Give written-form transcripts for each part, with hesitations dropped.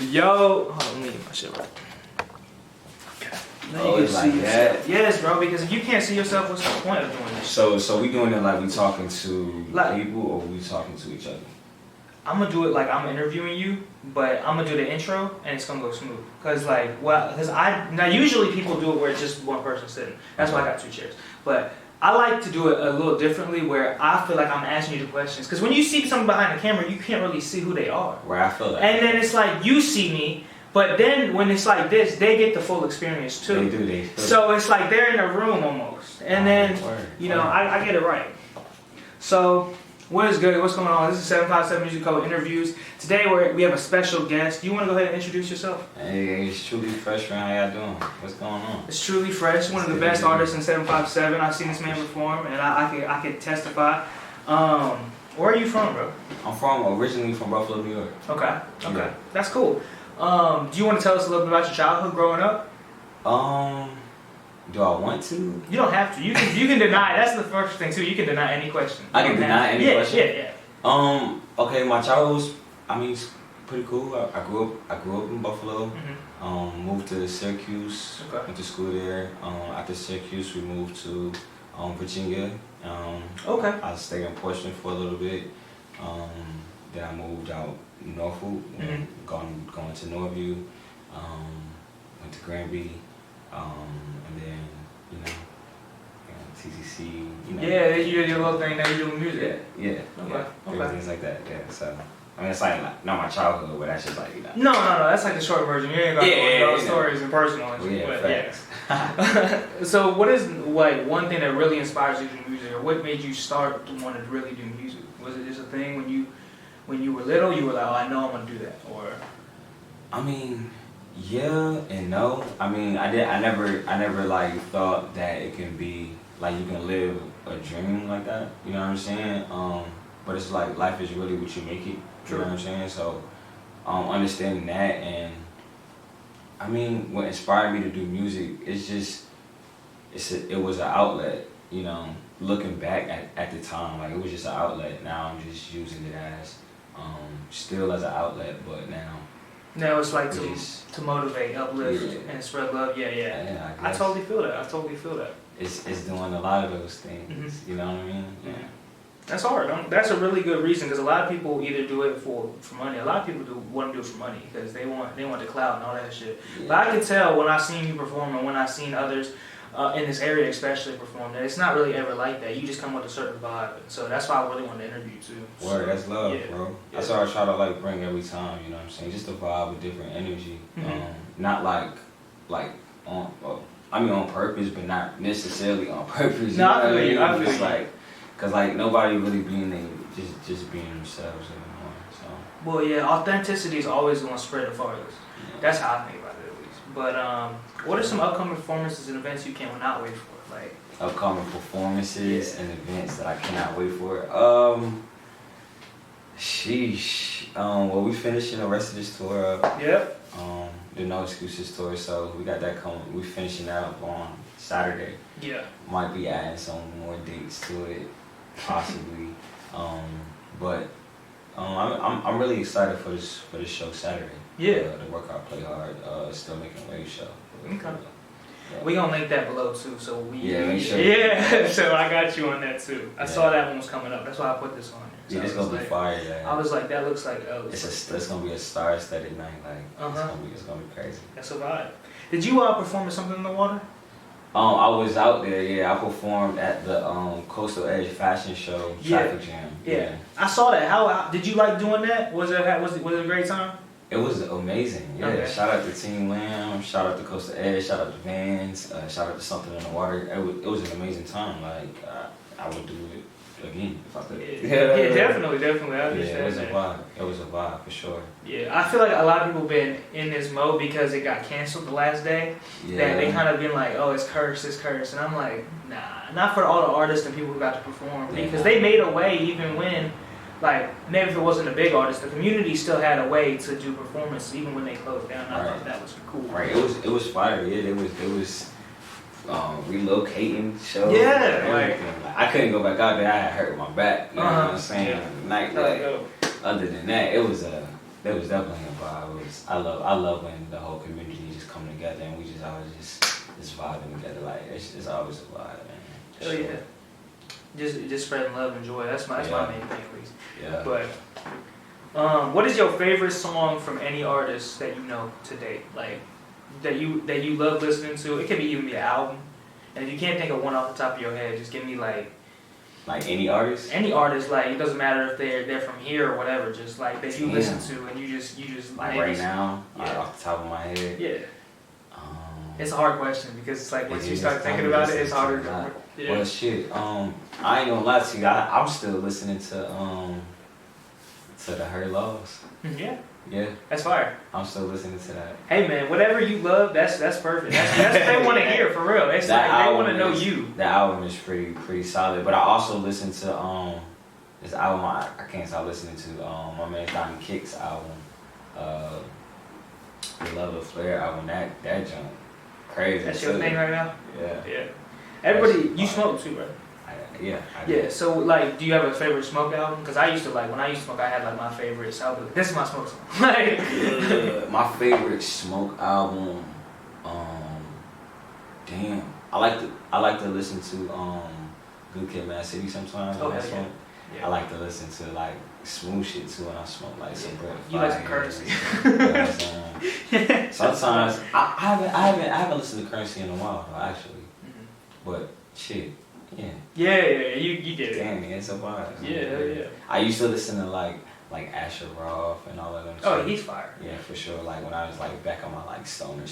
Yo, hold on, let me get my shit right. Okay. Now you can see like that? Yes, bro. Because if you can't see yourself, what's the point of doing this? So we doing it like we talking to Like- people, or we talking to each other? I'm gonna do it like I'm interviewing you, but I'm gonna do the intro and it's gonna go smooth. Cause now usually people do it where it's just one person sitting. That's why I got 2 chairs. But I like to do it a little differently where I feel like I'm asking you the questions. Cause when you see someone behind the camera, you can't really see who they are. Where I feel that. And then it's like you see me, but then when it's like this, they get the full experience too. They do. So it's like they're in a room almost. And then, I get it right. So, what is good? What's going on? This is 757 Music Code Interviews. Today we have a special guest. Do you want to go ahead and introduce yourself? Hey, it's Truly Fresh, man. How y'all doing? What's going on? It's Truly Fresh, one of the best artists in 757. I've seen this man perform, and I can testify. Where are you from, bro? I'm originally from Buffalo, New York. Okay. Yeah. That's cool. Do you want to tell us a little bit about your childhood growing up? Do I want to? You don't have to. You can deny. That's the first thing too. You can deny any question. I can deny any question? Yeah. Okay, my childhood was, it's pretty cool. I grew up in Buffalo. Mm-hmm. Moved to Syracuse. Okay. Went to school there. After Syracuse, we moved to Virginia. Okay. I stayed in Portsmouth for a little bit. Then I moved out Norfolk. Going to Norview. Went to Granby. And then, TCC, Yeah, you did your little thing, now you doing music. Yeah. Things like that, yeah. So, it's like, not my childhood, but that's just like, No, that's like the short version. You ain't got to go into those stories and personal and shit. Facts. So what is, like, one thing that really inspires you to do music, or what made you start to want to really do music? Was it just a thing when you were little, you were like, oh, I know I'm going to do that, or? Yeah and no. I never like thought that it can be like you can live a dream like that. You know what I'm saying? But it's like life is really what you make it. True. You know what I'm saying? So, understanding that, and what inspired me to do music is just it was an outlet. Looking back at the time, like it was just an outlet. Now I'm just using it as still as an outlet, but now. Now it's like to motivate, uplift, and spread love. Yeah, I totally feel that. It's doing a lot of those things. Mm-hmm. You know what I mean? Yeah. That's hard. That's a really good reason, because a lot of people either do it for money. A lot of people want to do it for money because they want the clout and all that shit. Yeah. But I can tell when I've seen you perform and when I've seen others in this area especially perform that it's not really ever like that. You just come with a certain vibe. So that's why I really want to interview you too. Word, that's love, bro. Yeah. That's what I try to like bring every time. You know what I'm saying? Just a vibe with different energy. Not like on purpose, but not necessarily on purpose. No, I feel you. I feel just like, cause like nobody really being they just being themselves anymore. So. Well, yeah, authenticity is always going to spread the farthest. Yeah. That's how I think about it, at least. But what are some upcoming performances and events you cannot wait for? Like upcoming performances and events that I cannot wait for. Sheesh. Well, we finishing the rest of this tour up. Yep. The No Excuses tour, so we got that coming. We finishing that up on Saturday. Yeah. Might be adding some more dates to it, possibly. But I'm really excited for this show Saturday. Yeah. The Work Hard, Play Hard, Still Making Waves show. Okay. We gonna link that below too, so make sure. Yeah, so I got you on that too. I saw that one was coming up. That's why I put this on there. So it's gonna be fire. Yeah. I was like, that looks like it's gonna be a star-studded night. Like it's gonna be crazy. That's a vibe. Did you perform at Something in the Water? I was out there. Yeah, I performed at the Coastal Edge Fashion Show, Traffic Jam. Yeah, I saw that. How did you like doing that? Was it a great time? It was amazing. Yeah. Okay. Shout out to Team Lamb. Shout out to Coastal Edge. Shout out to Vans. Shout out to Something in the Water. It was an amazing time. Like I would do it again if I could. Yeah, definitely. I understand. Yeah, it was a vibe. It was a vibe for sure. Yeah, I feel like a lot of people been in this mode because it got canceled the last day. Yeah. That they kind of been like, oh, it's cursed, and I'm like, nah, not for all the artists and people who got to perform, because they made a way even when. Like, maybe if it wasn't a big artist, the community still had a way to do performance even when they closed down. I thought that was cool. Right, it was fire. Yeah, it was relocating shows. Yeah, like I couldn't go back out there. I had hurt my back. You know what I'm saying? Yeah. Other than that, it was There was definitely a vibe. I love when the whole community just come together and we just always just vibing together. Like it's always a vibe, man. Hell yeah. Just spreading love and joy. That's my main thing, at least. Yeah. But what is your favorite song from any artist that you know to date? Like that you love listening to? It could be even be an album. And if you can't think of one off the top of your head, just give me like any artist? Any artist, like it doesn't matter if they're from here or whatever, just like that you listen to and you just like right now, yeah. off the top of my head. Yeah. It's a hard question because it's like once you start thinking about it, it's harder to. Yeah. Well, shit. I ain't gonna lie to you. I'm still listening to the Her Lows. Yeah. Yeah. That's fire. I'm still listening to that. Hey man, whatever you love, that's perfect. That's what they want to hear for real. It's that like they want to know you. The album is pretty solid. But I also listen to this album I can't stop listening to my man Donnie Kick's album, the Love of Flair album. That junk crazy. That's your thing right now. Yeah. Yeah. Everybody, you smoke too, right? Yeah. Yeah. So like, do you have a favorite smoke album? Because I used to when I used to smoke, I had like my favorite. So I'll be like, this is my smoke song. Like, my favorite smoke album. Damn. I like to listen to Good Kid, Mad City sometimes. Oh, when I hell smoke. yeah. I like to listen to like smooth shit too when I smoke, like some Brett. You like some Currency. You know what I'm saying? Sometimes I haven't listened to Currency in a while though, actually. Mhm. But shit, yeah. Yeah, you get it. Damn, it's a vibe. Yeah. I used to listen to like Asher Roth and all of them. Oh, shit. he's fire. Yeah, for sure. Like when I was like back on my like stoner,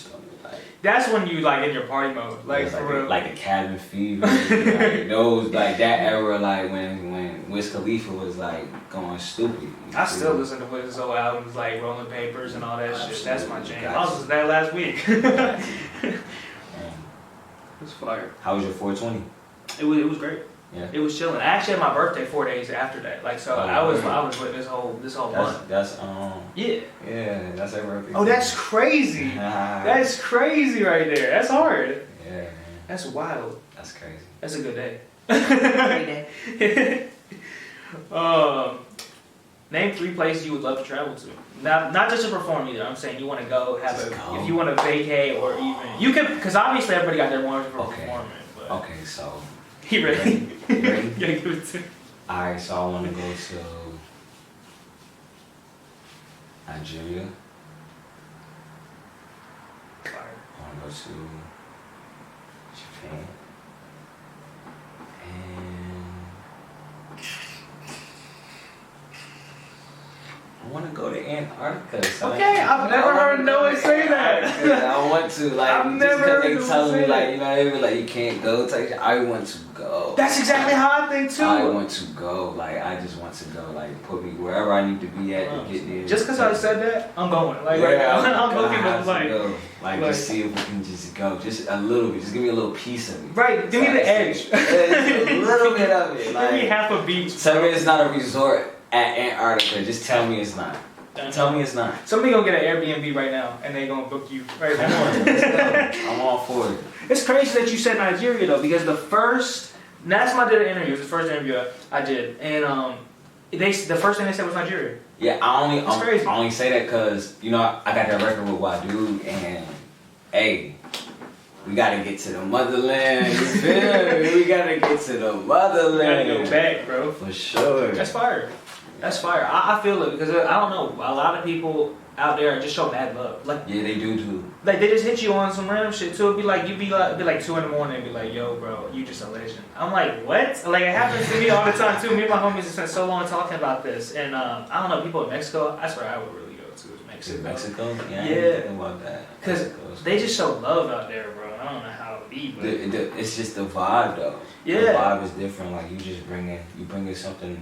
like. That's when you like in your party mode, like for real. Like the Cabin Fever, like those, like that era, like when Wiz Khalifa was like going stupid. I still listen to Wiz's old albums like Rolling Papers and all that shit. That's my jam. I was listening to that last week. It was fire. How was your 420? It was great. Yeah. It was chilling. I actually had my birthday 4 days after that. Like so, I was with this whole month. That's Yeah. Yeah, that's her birthday. Oh, that's crazy. That's crazy right there. That's hard. Yeah, man. That's wild. That's crazy. That's a good day. Great day. Name 3 places you would love to travel to. Not just to perform either. I'm saying you want to go if you want to vacate or even you can because obviously everybody got their ones for performing. But. Okay, so. You ready? You ready? Yeah, give it to me. Alright, so I want to go to Nigeria. Fire. I want to go to Japan. And I want to go to Antarctica. Okay, I've never heard no one say that. I want to, like, I've never just heard because they tell me, that. like, you know, they be like, you can't go. I want to go. That's exactly how I think too. I want to go. Like, I just want to go. Like, put me wherever I need to be at to get there. Just because I said that, I'm going. Like, right now, I'm booking the flight. Like, just see if we can just go. Just a little bit. Just give me a little piece of it. Right, give me the edge. Just a little bit of it. Like, give me half a beach. Tell me it's not a resort at Antarctica. Just tell me it's not. Tell me it's not. Somebody gonna get an Airbnb right now, and they gonna book you right now. Come on, let's go. I'm all for it. It's crazy that you said Nigeria though, because the first last time I did an interview, it was the first interview I did, and the first thing they said was Nigeria. Yeah, I crazy. only say that because you know I got that record with Wadu, and hey, we gotta get to the motherland. You feel me? We gotta get to the motherland. You gotta go back, bro. For sure. That's fire. That's fire. I feel it because I don't know. A lot of people out there just show mad love. Like yeah, they do. Like they just hit you on some random shit too. It'd be like it'd be like 2 in the morning and be like, yo, bro, you just a legend. I'm like, what? Like it happens to me all the time too. Me and my homies have spent so long talking about this, and I don't know. People in Mexico, I swear I would really go to is Mexico. Mexico? Yeah. I Yeah. ain't thinking about that. Because they just show love out there, bro. I don't know how it be, but It's just the vibe though. Yeah. The vibe is different. Like you just bringing something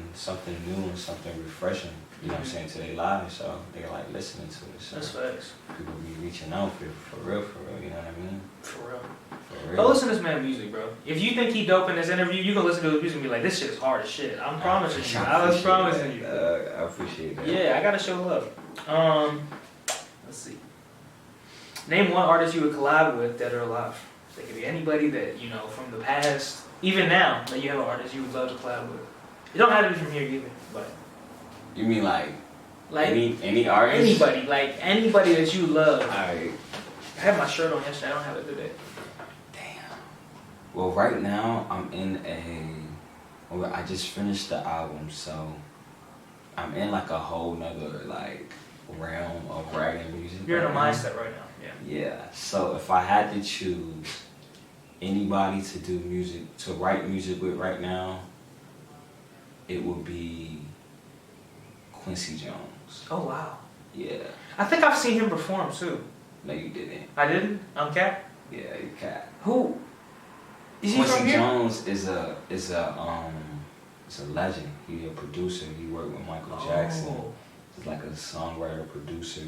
new and something refreshing. You know what I'm saying, to their lives. So they're like listening to it. So that's facts. people be reaching out for real. You know what I mean? For real. For real. Go listen to this man's music, bro. If you think he dope in this interview, you gonna listen to his music and be like, this shit is hard as shit. I'm promising you. I was promising you. I appreciate that. Yeah, I gotta show love. Let's see. Name one artist you would collab with dead or alive. It could be anybody that you know from the past, even now that you have an artist you would love to collab with. You don't have to be from here either, but You mean like Like any artist? Anybody that you love. Alright. I had my shirt on yesterday. I don't have it today. Damn. Well, right now I'm in well, I just finished the album, so I'm in like a whole nother like realm of writing music. You're in a right now. mindset right now. Yeah. Yeah. So if I had to choose anybody to do music, to write music with right now, it would be Quincy Jones. Oh wow. Yeah. I think I've seen him perform too. No, you didn't. I didn't. Cap. Yeah, you cat. Who? Is he from Quincy here? Jones is a legend. He a producer. He worked with Michael Jackson. Oh. He's like a songwriter, producer.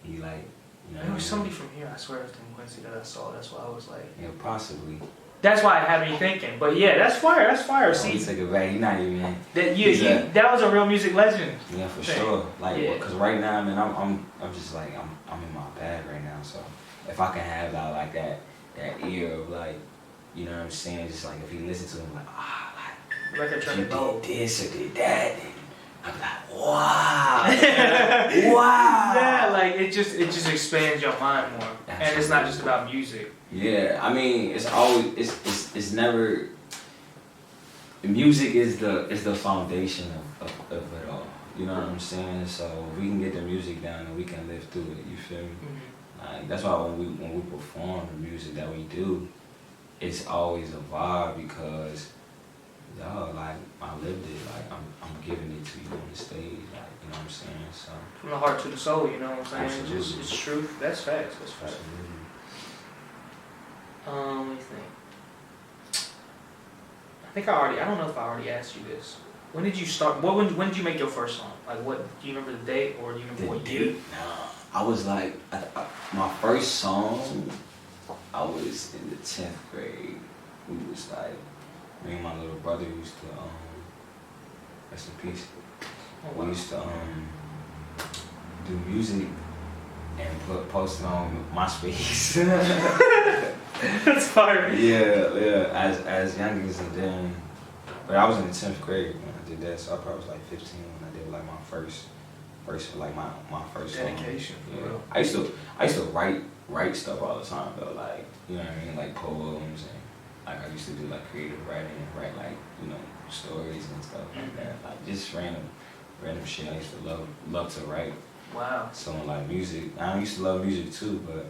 He like, you know. There was somebody from here. I swear it was from Quincy that I saw. That's why I was like. Yeah, possibly. That's why it had me thinking. But yeah, that's fire. That's fire. See, See, take it back. He's not even. that was a real music legend. Yeah, for thing. sure. Like, Yeah. cause right now, man, I'm just like I'm in my bag right now. So if I can have that like that ear of like, you know what I'm saying, just like if he listens to him like Record you turning gold. did this or did that, then I'm like wow, wow. Yeah, like it just expands your mind more, and it's not Absolutely. just about music. Yeah, I mean, it's always it's never. Music is the foundation of it all. You know what I'm saying? So if we can get the music down and we can live through it. You feel me? Mm-hmm. Like that's why when we perform the music that we do, it's always a vibe because, yo, like I lived it. Like I'm giving it to you on the stage. Like you know what I'm saying? So From the heart to the soul, you know what I'm saying? Absolutely. It's truth. That's facts. That's facts. absolutely. Let me think. I don't know if I already asked you this. When did you start? When did you make your first song? Like, what? Do you remember the date, or do you remember what year? Nah, I was like, my first song, I was in the 10th grade. We was like, me and my little brother used to, rest in peace. Oh, We wow. used to do music and post it on MySpace. That's fire. yeah, as youngins, and then, but I was in the 10th grade when I did that, so I probably was like 15 when I did like my first like my first song. Dedication, for Yeah. real. I used to write stuff all the time though, like, you know what I mean, like poems, and like I used to do like creative writing and write like, you know, stories and stuff like that, like just random shit. I used to love to write. Wow. So like music, I used to love music too, but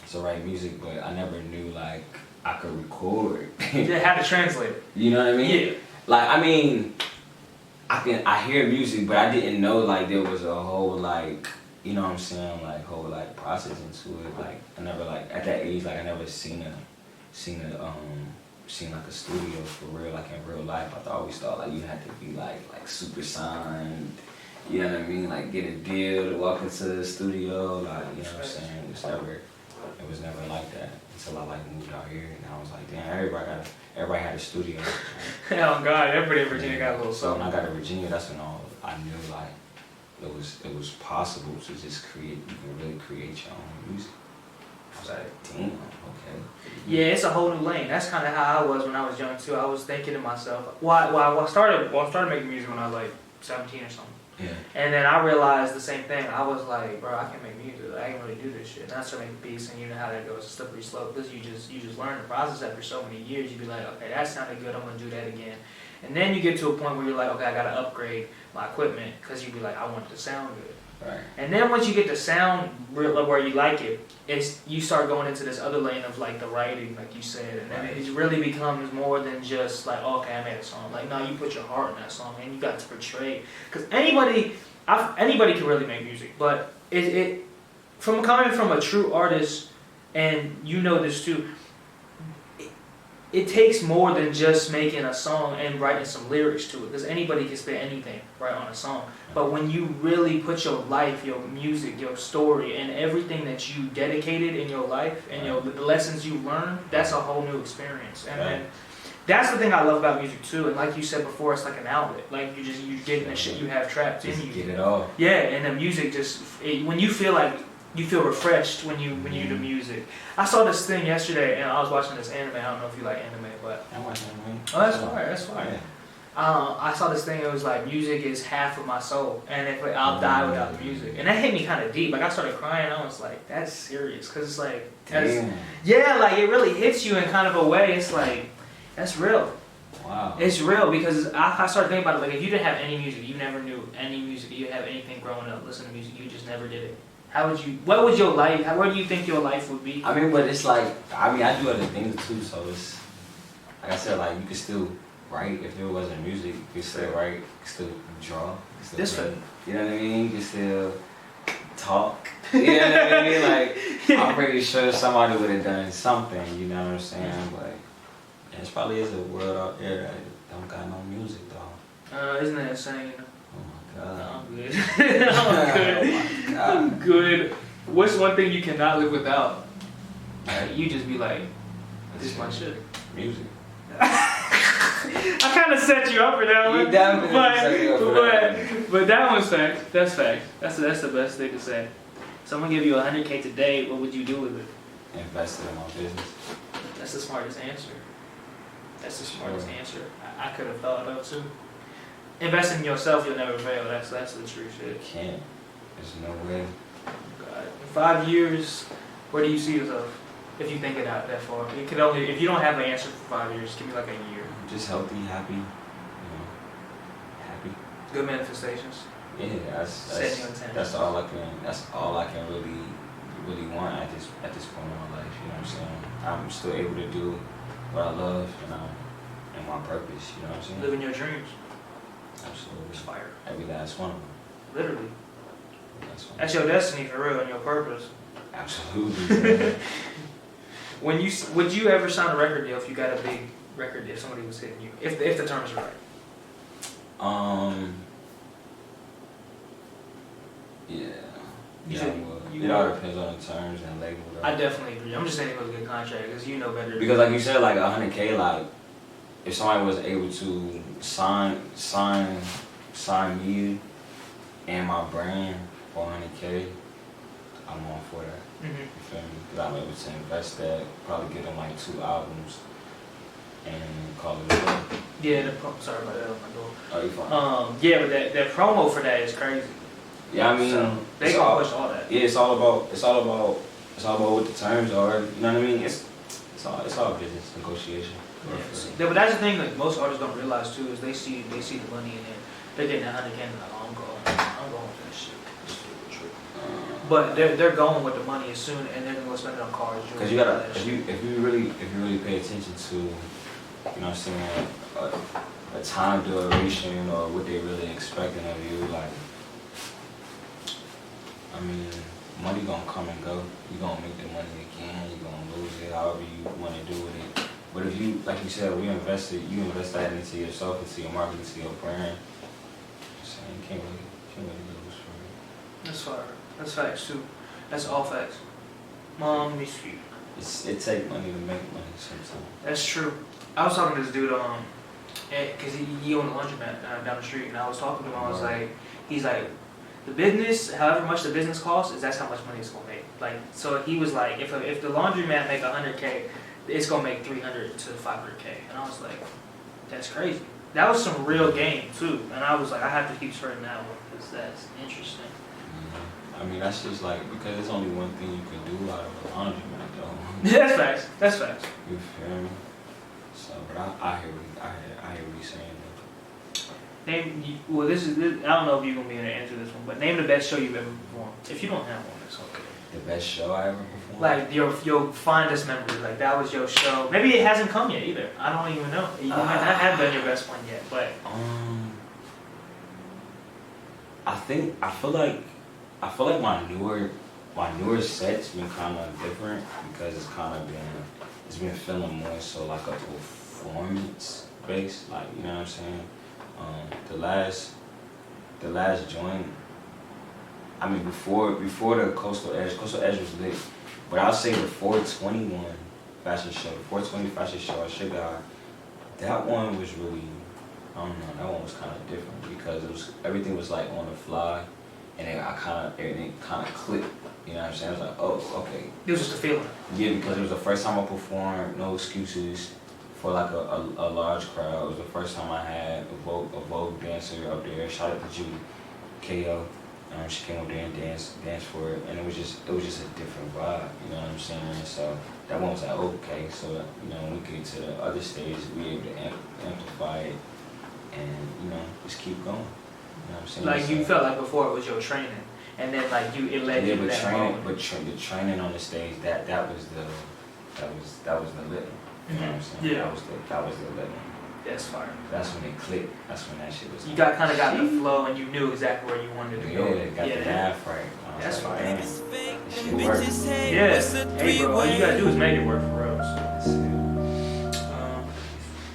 so write music, but I never knew like I could record. You had to translate it. You know what I mean? Yeah. Like I mean, I hear music, but I didn't know like there was a whole like, you know what I'm saying, like whole like process into it. Like I never like at that age, like I never seen like a studio for real, like in real life. I always thought like you had to be like super signed. You know what I mean? Like get a deal to walk into the studio. Like you know what I'm saying? It was never like that until I like moved out here, and I was like, damn, everybody had a studio. Oh God, everybody in Virginia got a little So when something. I got to Virginia, that's when I knew like it was possible to just create. You can really create your own music. I was like, damn, okay. Yeah, it's a whole new lane. That's kind of how I was when I was young too. I was thinking to myself, I started making music when I was like 17 or something. Yeah. And then I realized the same thing. I was like, bro, I can make music. I can really do this shit. And I started making beats, and you know how that goes. It's a slippery slope. Because you just learn the process after so many years. You be like, okay, that sounded good. I'm gonna do that again. And then you get to a point where you're like, okay, I gotta upgrade my equipment, because you be like, I want it to sound good. Right. And then once you get the sound where you like it, you start going into this other lane of like the writing, like you said, and then it really becomes more than just like, oh, okay, I made a song. Like, no, you put your heart in that song, and you got to portray. Because anybody can really make music, but coming from a true artist, and you know this too. It takes more than just making a song and writing some lyrics to it, because anybody can spit anything right on a song. But when you really put your life, your music, your story, and everything that you dedicated in your life, and the lessons you learned, that's a whole new experience. And then that's the thing I love about music too. And like you said before, it's like an outlet. Like you getting the shit you have trapped in you. Get it all. Yeah, and the music when you feel like. You feel refreshed when you do music. I saw this thing yesterday, and I was watching this anime. I don't know if you like anime, but I watch anime. oh, that's fire. That's fire. Yeah. I saw this thing. It was like music is half of my soul, and if I'll die without the music, and that hit me kind of deep. Like I started crying. I was like, that's serious, because it's like, Damn. yeah, like it really hits you in kind of a way. It's like, that's real. Wow. It's real because I started thinking about it. Like if you didn't have any music, you never knew any music, you didn't have anything growing up, listen to music, you just never did it. How would you? What would your life? Where do you think your life would be? I mean, but it's like, I mean, I do other things too, so it's, like I said, like, you could still write if there wasn't music, you could still write, you could still draw, you could still This paint, way. you know what I mean? You could still talk, you know what I mean? Like, I'm pretty sure somebody would have done something, you know what I'm saying? But yeah, it probably is a world out there that don't got no music, though. Isn't that insane? Oh my God. I'm good. I'm good. Oh my God. I'm good. What's one thing you cannot live without? Like, you just be like, this is my shit. Music. I kind of set you up for that one. You definitely set me up for that but that one's fact. That's fact. That's the best thing to say. Someone give you $100K today, what would you do with it? Invested in my business. That's the smartest answer. That's the smartest answer I could have thought of too. Invest in yourself, you'll never fail. That's the true shit. Can't. There's no way. God. In 5 years, where do you see yourself? If you think it out that far, it could only, if you don't have an answer for 5 years, give me like a year. Just healthy, happy, happy. Good manifestations. Yeah, Setting your intentions. that's all I can really want at this point in my life. You know what I'm saying? I'm still able to do what I love, and my purpose. You know what I'm saying? Living your dreams. Absolutely. It's fire. Every last one of them. Literally. That's one. That's your destiny for real and your purpose. Absolutely. Man. Would you ever sign a record deal if you got a big record deal, if somebody was hitting you? If the terms are right. Yeah. You Yeah, should- I would. you It all would. depends on the terms and label. Though. I definitely agree. I'm just saying it was a good contract because you know better. Because like you said, like $100K, like if somebody was able to sign me and my brand for $100K, I'm all for that. Mhm. You feel me? Because I'm able to invest that, probably get them like 2 albums, and call it a day. Yeah, sorry about that on my door. Oh, you fine? Yeah, but that promo for that is crazy. Yeah, I mean, So they it's gonna all, push all that. yeah, it's all about what the terms are. You know what I mean? It's all business negotiation. Yeah, but that's the thing that most artists don't realize too is they see the money and then they're getting that $100K and they're like, oh, I'm going with that shit. This is the truth. But they're going with the money as soon and they're gonna go spend it on cars. Because you gotta, if you really pay attention to, you know what I'm saying, a time duration or what they really expecting of you, like, I mean, money gonna come and go. You gonna make the money again. You gonna lose it, however you want to do with it. But if you, like you said, you invest that into yourself, into your marketing, into your brand. So you can't really lose for it. That's fire. That's facts too. That's all facts. Mom, me sweet. It take money to make money sometimes. That's true. I was talking to this dude, cause he owned a laundromat down the street, and I was talking to him. I was like, he's like, the business, however much the business costs, that's how much money it's gonna make. Like, so he was like, if the laundromat make $100K, it's gonna make $300 to $500K, and I was like, that's crazy. That was some real game too, and I was like, I have to keep spreading that one because that's interesting. I mean, that's just like, because there's only one thing you can do out of a laundromat, though. That's facts. That's facts. You feel me? So, but I hear what you're saying. Well, this I don't know if you're gonna be able to answer this one, but name the best show you've ever performed. If you don't have one, it's okay. The best show I ever performed? Like your fondest memory, like that was your show. Maybe it hasn't come yet either. I don't even know. You might not have done your best one yet, but I feel like my newer set's been kind of different because it's been feeling more so like a performance based, like, you know what I'm saying. The last joint, I mean, before the Coastal Edge was lit, but I'll say the 421 fashion show, the 420 fashion show at Sugar High, that one was really, I don't know, that one was kind of different because everything was like on the fly, and everything kind of clicked. You know what I'm saying? I was like, oh, okay. it was just a feeling. Yeah, because it was the first time I performed, no excuses, for like a large crowd. It was the first time I had a Vogue dancer up there. Shout out to Judy KO. She came up there and danced for it, and it was just a different vibe. You know what I'm saying? So that one was like, okay. So you know, when we get to the other stage, we able to amplify it, and you know, just keep going. You know what I'm saying? Like you felt like before it was your training, and then like it led you to that moment. But the training on the stage, that was the lit. You know what I'm saying? Yeah. That was the lit one. That's fire. That's when it clicked. That's when that shit was. You got the flow, and you knew exactly where you wanted to go. Yeah, got the math right. That's like, fire. This shit works. Yeah. Hey, bro, all you gotta do is make it work for real.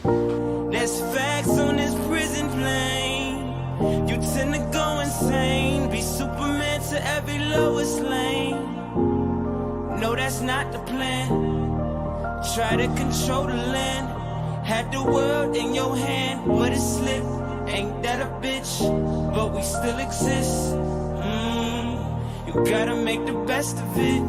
So. There's facts on this prison plane. You tend to go insane. Be Superman to every Lois Lane. No, that's not the plan. Try to control the land. Had the world in your hand, but it slipped. Ain't that a bitch? But we still exist. You gotta make the best of it.